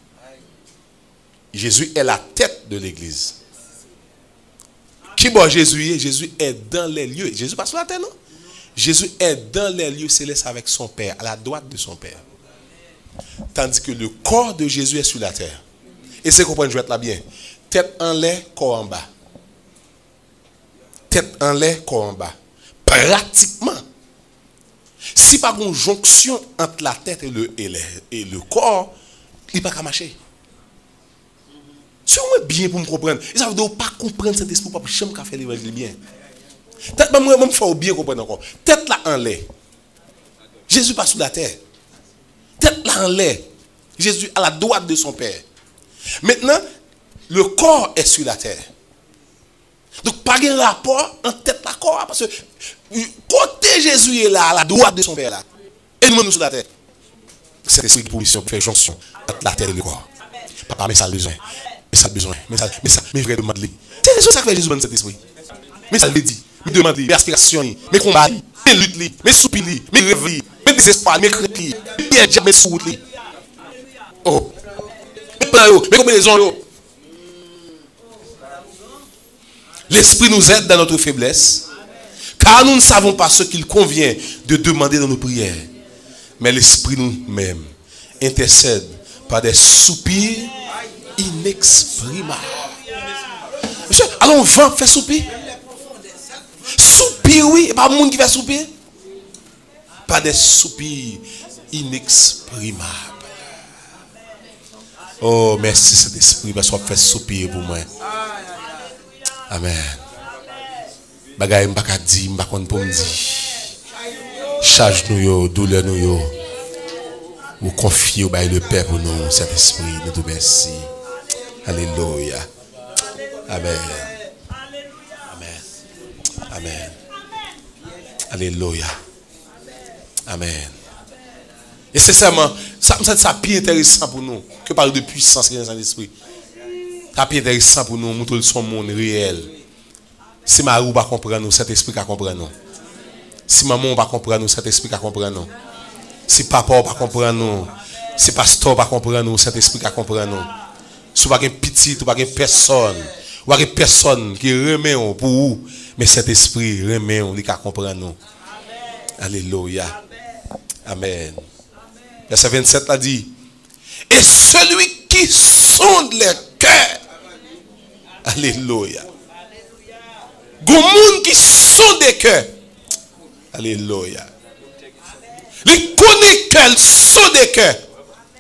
Jésus est la tête de l'église. Qui bon Jésus est? Jésus est dans les lieux. Jésus passe sur la terre, non? Jésus est dans les lieux célestes avec son Père, à la droite de son Père. Tandis que le corps de Jésus est sur la terre. Et c'est comprendre, je vais être là bien. Tête en l'air, corps en bas. Tête en l'air, corps en bas. Pratiquement. Si pas une jonction entre la tête et le corps, il n'y a pas qu'à marcher. Si on est bien pour me comprendre, ça veut dire pas comprendre cet esprit pour jamais faire l'évangile bien. Tête moi même faut bien comprendre encore. Tête là en l'air. Jésus pas sur la terre. Tête là en l'air. Jésus à la droite de son Père. Maintenant, le corps est sur la terre. Donc, pas de rapport entre tête et corps. Parce que côté Jésus est là, à la droite de son Père là. Et nous-mêmes sur la terre. C'est l'esprit de position qui fait jonction entre la terre et le corps. Papa, mais ça a besoin. Mais ça a besoin. Mais vrai demande. C'est ça que fait Jésus dans cet esprit. Mais ça le dit. Mais demande, mais aspiration, mais combat, mais lutte, mais soupir, mais rêve, mais désespoir, mais crainte, mais piège, mais soute. Oh. Mais combinaison. L'esprit nous aide dans notre faiblesse, car nous ne savons pas ce qu'il convient de demander dans nos prières. Mais l'esprit nous-mêmes intercède par des soupirs inexprimables. Monsieur, allons vent faire soupir. Soupir, oui, et pas le monde qui fait soupir. Pas des soupirs inexprimables. Oh, merci cet esprit, parce qu'on fait soupir pour moi. Amen. Bagay m'baka di, m'bakon pour me dire. Charge nous yo, douleur nous yo. Ou confier au bail le Père pour nous, cet esprit, nous te merci. Alléluia. Amen. Amen. Amen. Alléluia. Amen. Et c'est ça, ça plus intéressant pour nous que parler de puissance dans l'esprit. Ça plus intéressant pour nous montrer son monde réel. Si ma roue pas comprendre nous, cet esprit qui comprend nous. Si maman pas comprendre nous, cet esprit qui comprend nous. Si papa pas comprendre nous, si pasteur pas comprendre nous, cet esprit qui comprend nous. Si pas un petit, ou pas personne, ou pas personne qui remet pour vous, mais cet esprit remet on, qui comprend nous. Alléluia. Amen. Verset 27 a dit, et celui qui sonde les cœurs. Alléluia. Gomoun qui sonde les cœurs. Alléluia. Les connaît qu'elle sonde les cœurs.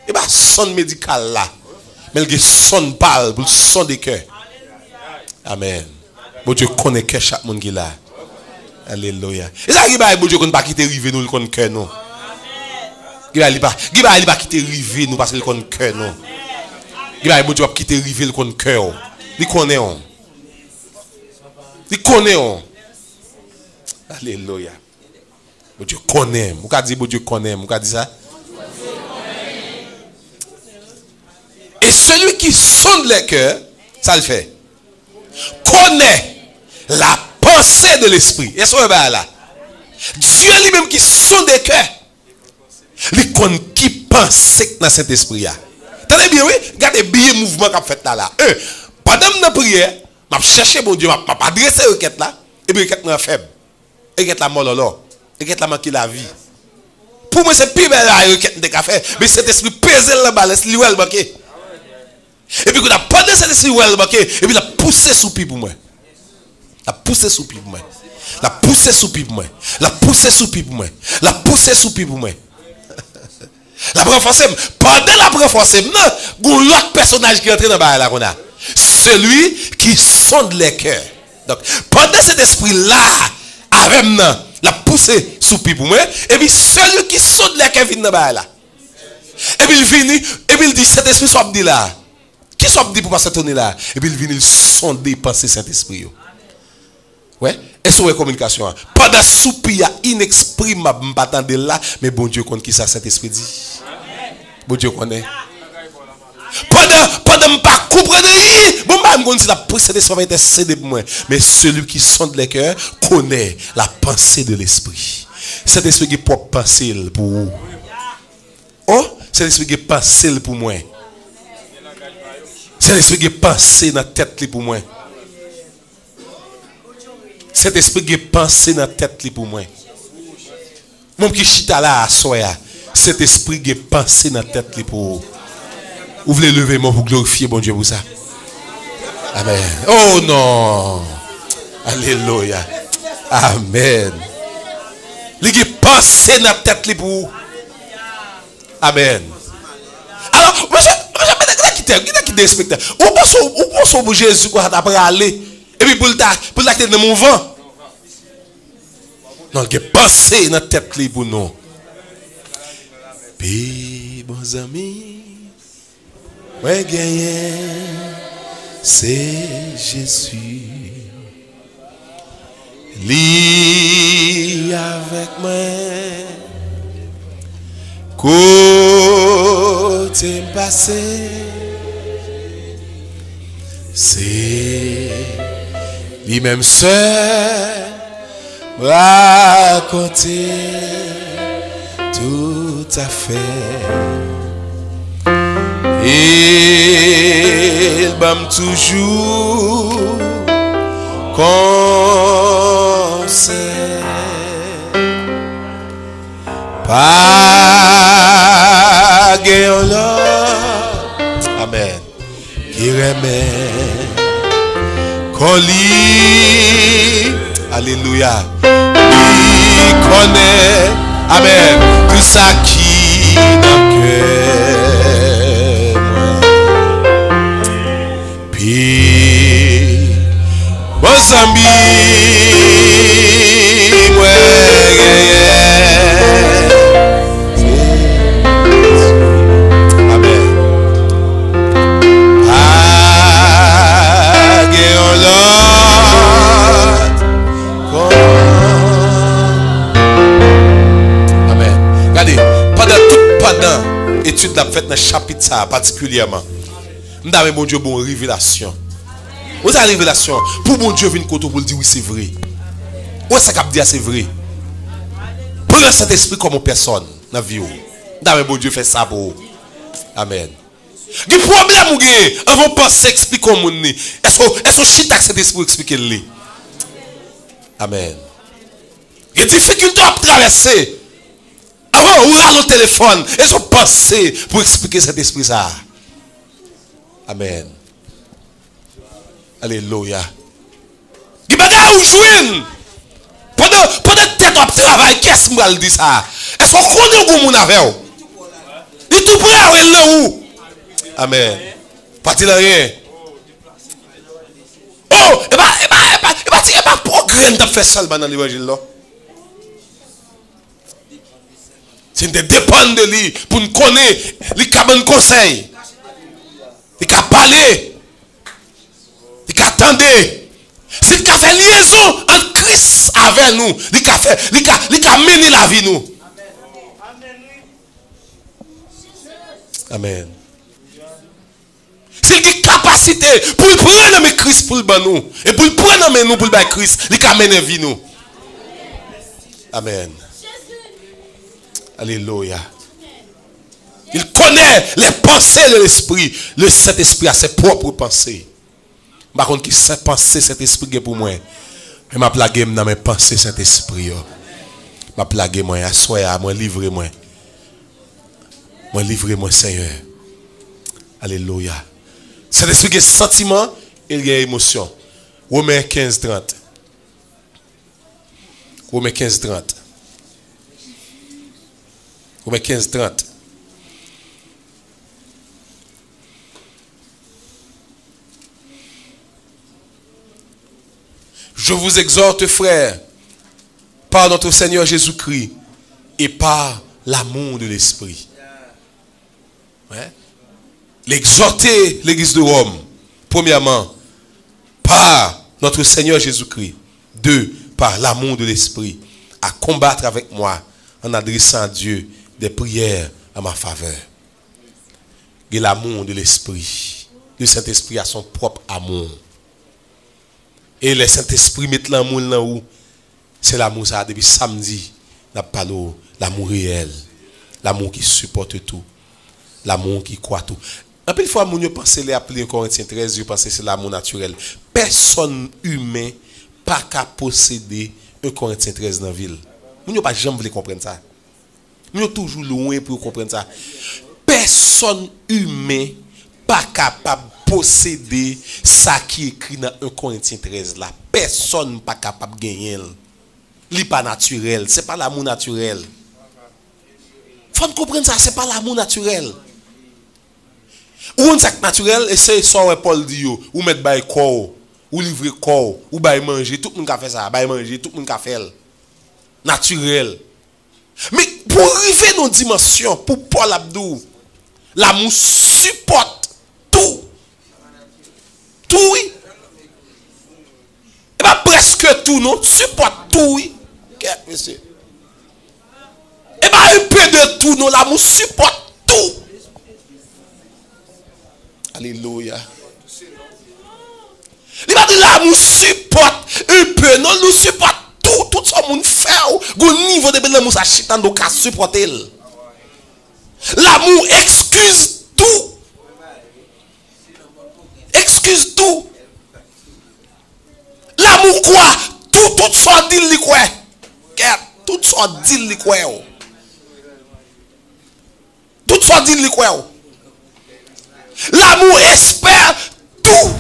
Et bien, son médical là. Mais il sonne parle pour son des cœurs. Amen. Bon Dieu connaît que chaque monde qui là. Alléluia. Et ça qui va bon Dieu qu'on pas quitter river nous le connaît cœur non. Qui va pas quitter river nous parce qu'il connaît cœur non. Qui va bon Dieu pas quitter river le connaît cœur. Il connaît on. Il connaît on. Alléluia. Bon Dieu connaît. Vous ka dit bon Dieu connaît, vous ka dit ça? Et celui qui sonde les cœurs, ça le fait. Connaît la pensée de l'esprit. Et ça là. Dieu lui-même qui sonde les cœurs. Il connaît qui pensée dans cet esprit là. Tenez bien oui, regardez bien mouvement qu'a fait là. Pendant la prière, m'a cherché bon Dieu, m'a adressé requête là et puis requête là faible. Requête là mololo. Requête là manquer la vie. Pour moi c'est plus belle la requête de café, mais cet esprit pèse là bas, laisse lui le manquer. Et puis quand a pendant cet esprit le manquer et puis la pousser sous pied pour moi. La pousser sous pied pour moi. La pousser sous pied pour moi. La pousser sous pied pour moi. La pousser sous pied pour moi. La renforcer. Pendant la renforcer, non, l'autre personnage qui est entré dans la là qu'on a. Celui qui sonde les cœurs. Donc, pendant cet esprit-là, avec moi, la pousser sous pied pour moi. Et puis, celui qui sonde les cœurs vient dans la là. Et puis, il vient, et puis, il dit, cet esprit soit dit là. Qui soit dit pour passer tourner là? Et puis, il vient, il sonde et penser cet esprit. Ouais, et sur la communication. Pendant soupir inexprimable, je m'attends de là, mais bon Dieu connaît qui ça cet esprit dit. Bon Dieu connaît. Pendant je pas comprendre, bon bah me si la pensée de l'esprit va intercéder pour moi, mais celui qui sonde les cœurs connaît la pensée de l'esprit. Cet esprit qui peut penser pour vous. Oh, c'est l'esprit qui pense pour moi. C'est l'esprit qui pense dans la tête pour moi. Cet esprit qui pense dans la tête pour moi. Mon qui chita là à soya. Cet esprit qui pense dans la tête pour vous. Vous voulez lever mon pour glorifier bon Dieu pour ça. Amen. Oh non. Alléluia. Amen. Les qui pense dans la tête pour vous. Amen. Alors, monsieur, qui te respecte. Où pense que Jésus après aller et puis pour la dans mon vent. Non, il pensé dans la tête pour nous. Puis, bons amis, ouais, gagné, c'est Jésus. Lis avec moi. Côté passé. C'est lui-même seul raconter tout à fait. Et il m'aime toujours conseil. Pas gagnant l'homme. Amen. Qui remet. Qu'on lit, alléluia, il connaît, amen, tout ça qui dans le cœur. Puis, bons amis, étude la faite dans le chapitre ça particulièrement. Nous avons bon Dieu bonne révélation. Vous avez révélation pour bon Dieu venir côté pour dire oui c'est vrai. Où ça cap dire c'est vrai. Prends cet esprit comme personne dans la vie. Nous avons bon Dieu fait ça pour vous. Amen. Le problème ou gain, avant penser expliquer au monde. Est-ce que chita cet esprit expliquer lui. Amen. Les difficultés à traverser. Avant, on a le téléphone et son pensée pour expliquer cet esprit ça. Amen. Alléluia. Il y a des gens qui jouent. Pendant que tu travailles, qu'est-ce que je dis ça? Est-ce qu'on connaît le monde avec vous? Il tout prêt à aller où? Amen. Pas-il rien? Oh, et pas progrès de faire seulement dans l'évangile là. C'est de dépendre de lui pour nous connaître, lui qui a bon conseil, lui qui a parlé, lui qui a attendu. C'est qui a fait liaison entre Christ avec nous, lui qui a mené la vie nous. Amen. C'est qui capacité pour prendre Christ pour le ban nous et pour prendre nous pour le Christ, lui qui a mené la vie nous. Amen. Alléluia. Il connaît les pensées de l'esprit. Le Saint-Esprit a ses propres pensées. Par contre, qui sait penser cet esprit pour moi? Je m'a plagué dans mes pensées Saint-Esprit. M'a plagué moi, assoya moi, livrez moi. Moi livrez moi Seigneur. Alléluia. Saint-Esprit qui est sentiment, il y a émotion. Romains 15:30. Romains 15:30. Romains 15:30. Je vous exhorte, frères, par notre Seigneur Jésus-Christ et par l'amour de l'Esprit. Ouais. L'exhorter l'église de Rome, premièrement, par notre Seigneur Jésus-Christ. Deux, par l'amour de l'Esprit, à combattre avec moi en adressant à Dieu des prières à ma faveur. Et l'amour de l'Esprit. Le Saint-Esprit a son propre amour. Et le Saint-Esprit met l'amour là où c'est l'amour ça depuis samedi. N'a pas l'amour réel. L'amour qui supporte tout. L'amour qui croit tout. Un peu de fois, mon pense les appeler en Corinthiens 13, je pense que c'est l'amour naturel. Personne humain pas qu'à posséder un Corinthiens 13 dans la ville. Mon pas jamais voulu comprendre ça. Mon toujours loin pour comprendre ça. Personne humain pas capable de posséder ça qui est écrit dans 1 Corinthiens 13 là. Personne pas capable de gagner. Ce n'est pas naturel, c'est pas l'amour naturel. Faut comprendre ça, c'est pas l'amour naturel. Ou un sac naturel, et c'est ça que Paul dit, ou mettre by corps, ou livrer corps, ou by manger, tout le monde a fait ça, by manger, tout le monde a fait. Naturel. Mais pour arriver dans une dimension, pour Paul Abdou, l'amour supporte tout. Tout, oui. Et pas presque tout, non? Supporte tout, oui. Monsieur. Et pas un peu de tout, non? L'amour supporte tout. Alléluia. Il va dire l'amour supporte un peu, non? Nous supporte tout. Tout ce monde fait. Au niveau de l'amour, ça chitan donc à supporter. L'amour excuse tout. Excuse tout. L'amour quoi? Tout soit dit li quoi? Tout soit dit li quoi? Tout soit dit li quoi? L'amour espère tout.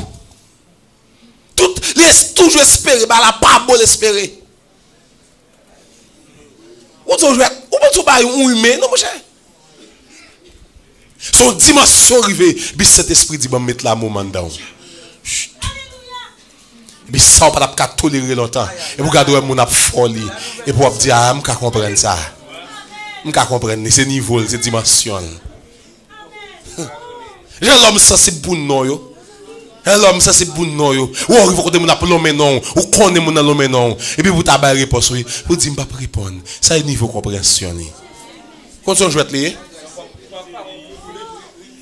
Toujours espérer, mais la pas bon espérer. Ou peut pas un humain, non mon cher. Son dimension arrivée, puis cet esprit dit bon mettre l'amour dedans. Et puis ça on pas capable tolérer longtemps. Et pour garder mon folie et pour dire ah, je comprendre ça. Je comprendre c'est niveau, c'est dimension. J'ai l'homme ça c'est bon non yo. L'homme ça c'est bon non yo. Ou arrive côté mon appel l'homme non, ou connaît mon l'homme non. Et puis vous t'as réponse oui, vous dites pas répondre. Ça est niveau compréhension. Continue jouer lié.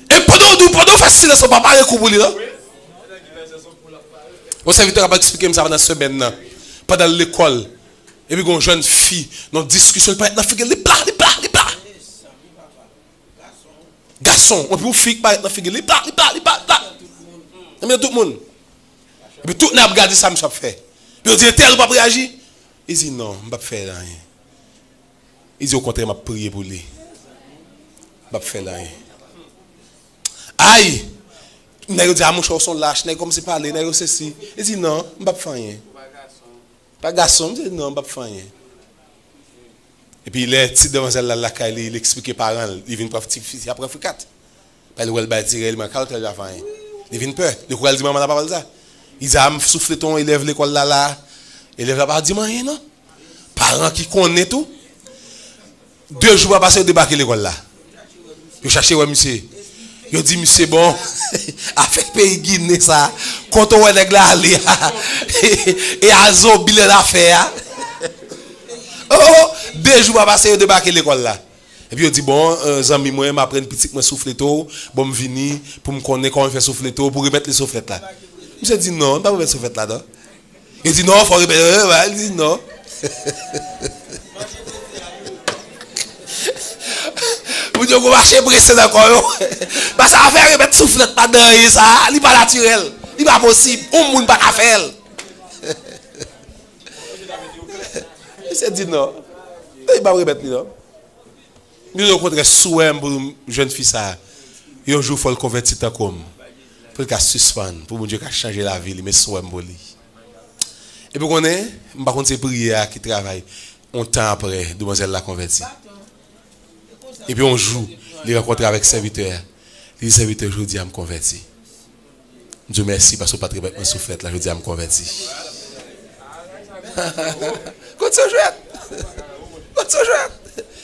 Et pendant facile ça pas parler pour lui là. Mon serviteur va expliquer ça dans la semaine pendant l'école. Et puis une jeune fille dans discussion il pas dans figure les plats. Garçon, on peut fille pas dans figure les plats. Mais tout le monde. Et puis tout le monde a regardé ça me fait. Puis on dit tel pas réagir. Il dit non, je ne vais pas faire rien. Il dit au contraire, je vais prier pour lui. Je ne vais pas faire rien. Aïe! Il dit ah mon cher son lâche, comme c'est parler, ceci. Il dit non, je ne vais pas faire rien. Pas garçon, il dit non, je ne vais pas faire rien. Et puis les petites demoiselles là, il explique aux parents, il vient profiter après F4. Il va tirer, il m'a calme, il va faire rien. Il vient peur. Le courage dit maman n'a pas parlé ça. Il dit ah me souffle ton élève l'école là. Élève là pas dit rien non. Parents qui connaissent tout. 2 jours pas passer au débarquer l'école là. Je chercher ouais monsieur. Je dis monsieur bon avec pays Guinée ça quand on est là aller et azo billet d'affaires. Oh 2 jours pas passer au débarquer l'école là. Et puis il dit bon amis moi m'apprendre petit moi souffler tout bon me venir pour me connaître comment faire souffler tout pour remettre les soufflettes là. Monsieur dit non, pas remettre soufflette là dedans. Il dit non, faut remettre il dit non. Vous Dieu, vous marchez pressé d'accord. Parce que ça va faire mettre soufflette pas dans ça. Il n'est pas naturel. Il n'est pas possible. On ne peut pas faire. C'est dit non. Il ne va pas remettre non. Nous rencontrons souhait pour une jeune fille ça. Et un jour, il faut le convertir tant comme. Pour qu'elle suspende. Pour Dieu qu'elle change la vie. Mais souhait pour lui. Et puis on est, par contre c'est prière qui travaille. On temps après, demoiselle la convertie. Et puis on joue, les rencontres avec serviteurs. Les serviteurs, je dis à me convertir. Dieu merci parce que pas très bien soufflette là, je dis à me convertir. Quand ça joue. Quand ça joue.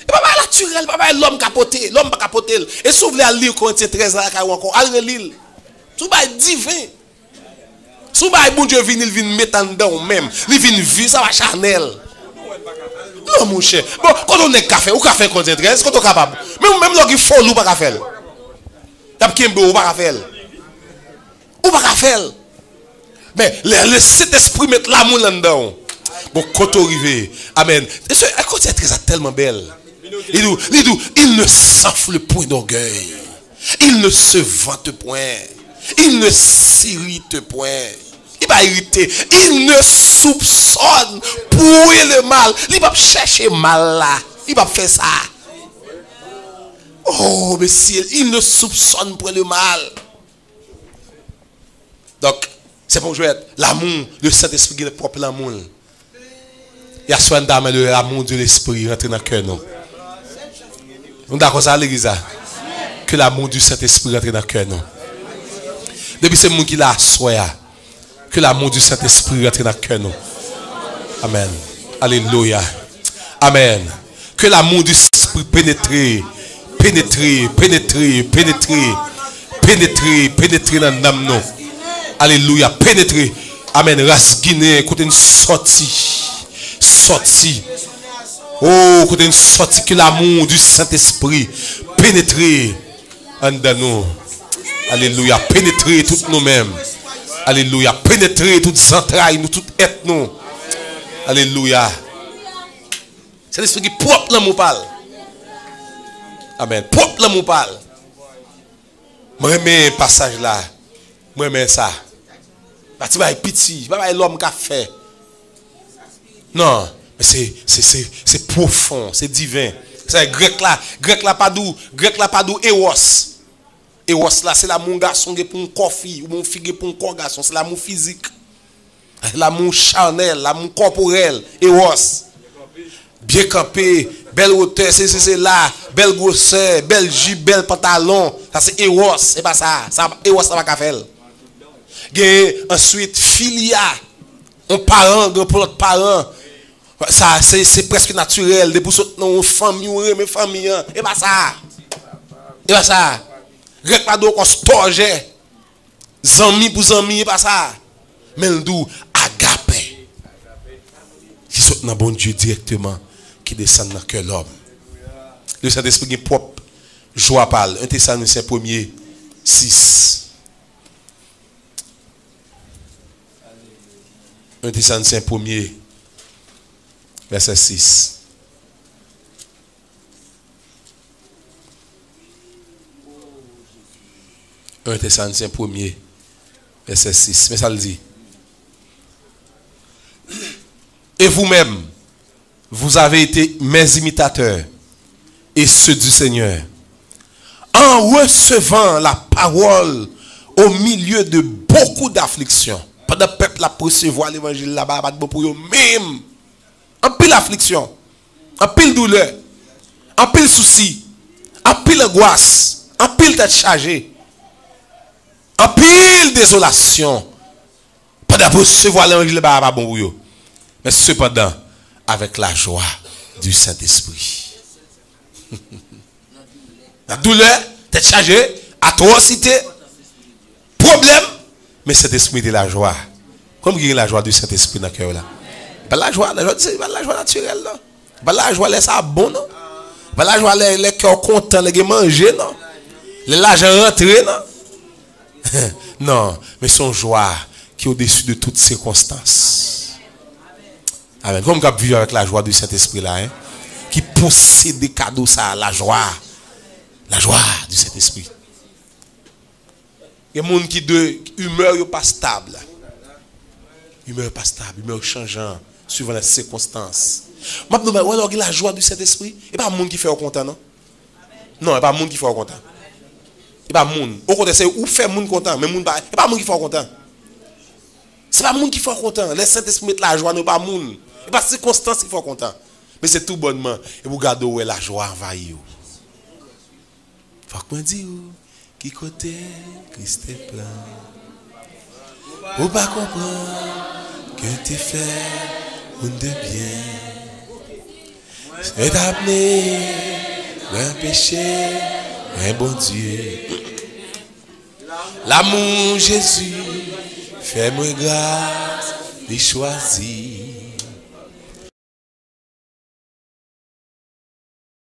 Et pas mal naturel, pas mal l'homme capoté, l'homme pas capoté. Et s'ouvre à lire quand il 13 ans ou encore, à l'île. Tout va être divin. Si bon Dieu vient, il vient mettre en dedans même. Il vient vivre, ça va charnel. Non, mon cher. Bon, quand on est café, ou café quand on est 13, quand on est capable. Même là, il faut ou pas café. Il y a qui ou pas café. Ou pas café. Mais le Saint-Esprit met l'amour là-dedans. Bon, quand on arrive, amen. Et ce, quand est tellement belle. Il ne s'enfle point d'orgueil. Il ne se vante point. Il ne s'irrite point. Il va irriter. Il ne soupçonne pour le mal. Il va chercher mal là. Il va faire ça. Oh, mais si il ne soupçonne pour le mal. Donc, c'est pour jouer l'amour, le Saint-Esprit qui est propre l'amour. Il y a soin d'âme de l'amour de l'Esprit rentre dans le cœur. Non? On est d'accord ça, l'église? Que l'amour du Saint-Esprit rentre dans le cœur. Non? Depuis c'est moi qui l'a soya. Que l'amour du Saint-Esprit rentre dans le cœur. Amen. Alléluia. Amen. Que l'amour du Saint-Esprit pénètre dans l'âme. Alléluia. Pénétrer. Amen. Rasguiner. Écoutez une sortie. Oh, écoutez une sortie. Que l'amour du Saint-Esprit pénètre en nous. Alléluia. Pénétrer toutes nous-mêmes. Alléluia. Pénétrer toutes les entrailles, nous toutes êtes nous. Alléluia. C'est l'esprit qui propre l'amour parle. Amen. Propre l'amour parle. Moi j'aime passage là. Moi j'aime ça. Pas petit, pas l'homme qui a fait. Non, mais c'est profond, c'est divin. C'est grec là pas d'où Eros. Eros là c'est l'amour garçon pour un corps fille ou mon fille pour un corps garçon, c'est l'amour physique. L'amour charnel, l'amour corporel, Eros. Bien campé, belle hauteur, c'est là, belle grosseur, belle jupe, belle pantalon, ça c'est Eros, c'est pas ça. Eros ça va pas faire. Ensuite filia, un parent pour l'autre parent. Ça c'est presque naturel, de pour une famille ou mes familles, et pas ça. Et pas ça. Grec pas donc on storge. Zami pour zami, et pas ça. Mais le dou agapé. Qui saute dans bon Dieu directement, qui descend dans le cœur de l'homme. Le Saint-Esprit est propre. Joie parle. 1 Thessaloniciens 1er 6. 1 Thessaloniciens 1er verset 6. Un Thessaloniciens 1er verset 6. Mais ça le dit. Et vous-même, vous avez été mes imitateurs et ceux du Seigneur, en recevant la parole au milieu de beaucoup d'afflictions. Pendant le peuple a recevoir l'évangile là-bas, pas de pour eux même. En pile affliction, en pile douleur, en pile souci, en pile angoisse, en pile tête chargée, en pile désolation. Pendant pour recevoir l'évangile là-bas, pas bon pour eux. Mais cependant, avec la joie du Saint-Esprit. La douleur, tête chargée, atrocité, problème, mais cet esprit de la joie. Comme il y a la joie du Saint-Esprit dans le cœur là. Pas la joie naturelle là. Pas la joie laisse ça bon non. Pas la joie les cœurs contents les manger non. Les l'argent rentrer non. Non, mais son joie qui est au-dessus de toutes circonstances. Amen. Comme on vit avec la joie du Saint-Esprit là, hein, qui possède des cadeaux ça, la joie. La joie du Saint-Esprit. Il y a des gens qui de humeur pas stable. Humeur pas stable, humeur changeant, suivant les circonstances. Maintenant, alors la joie du Saint-Esprit, il n'y a pas de monde qui fait au content, non? Non, il n'y a pas de monde qui fait au content. Il n'y a pas de monde. Au contraire, c'est où faire monde content, mais il n'y a pas de monde qui fait au content. Ce n'est pas le monde qui fait content. Le Saint-Esprit met la joie, non pas le monde. Ce n'est pas les circonstances qui font content. Mais c'est tout bonnement. Et vous regardez où est la joie envahie. Il faut qu'on dise qui côté Christ est plein. Vous ne pas comprendre que tu fais un de bien. C'est appelé un péché, un bon Dieu. L'amour Jésus. Fais-moi grâce, les choisis.